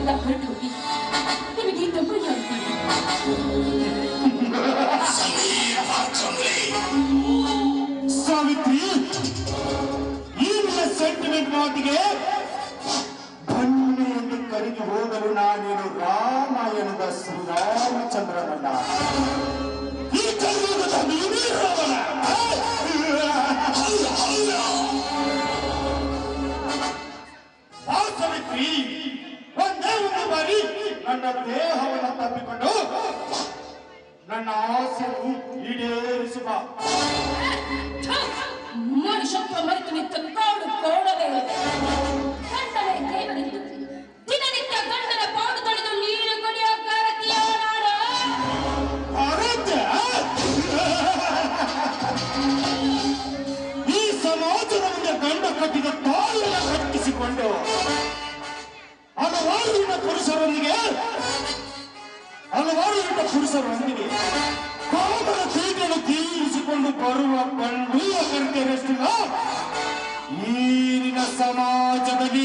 ಎಲ್ಲ ಹೊರಟೋಗಿ ನಿಮಗೆ ತಪ್ಪು ಸಾವಿತ್ರಿ, ಈ ನಿನ್ನ ಸೆಂಟಿಮೆಂಟ್ ಮಾತಿಗೆ ಬನ್ನಿ ಎಂದು ಕರೆದು ಹೋಗಲು ನಾನೇನು ರಾಮಾಯಣದ ಶ್ರೀರಾಮಚಂದ್ರನಲ್ಲ, ಈ ಕಲಿಯುಗದ ನೀನೇ ರಾವಣ. ಸಾವಿತ್ರಿ, ಒಂದೇ ಒಂದು ಬಾರಿ ನನ್ನ ದೇಹವನ್ನು ತಪ್ಪಿಕೊಂಡು ನನ್ನ ಆಸೆಯನ್ನು ಈಡೇರಿಸುವ. ಮನುಷ್ಯತ್ವ ಮರೆತು ನಿಂತ ಕಾಡು ಕೋಡದೆ ಗಂಡನೇ ದೇವರಿದ್ದು ದಿನನಿತ್ಯ ಗಂಡನ ಪಾಡು ತೊಳೆದು ನೀರು ಕುಡಿಯೋ ಕಾರತಿಯ ಈ ಸಮಾಜದ ಮುಂದೆ ಗಂಡ ಕಟ್ಟಿದ ತಾಯಿಯನ್ನು ಕಟ್ಟಿಸಿಕೊಂಡು ಹಲವಾರು ಪುರುಷರೊಂದಿಗೆ ಕಾಮನ ತೀಟನ್ನು ತೀರಿಸಿಕೊಂಡು ಬರುವ ಗಂಡು ಕರ್ತೇನಷ್ಟಿಲ್ಲ ಈ ನಿನ್ನ ಸಮಾಜದಲ್ಲಿ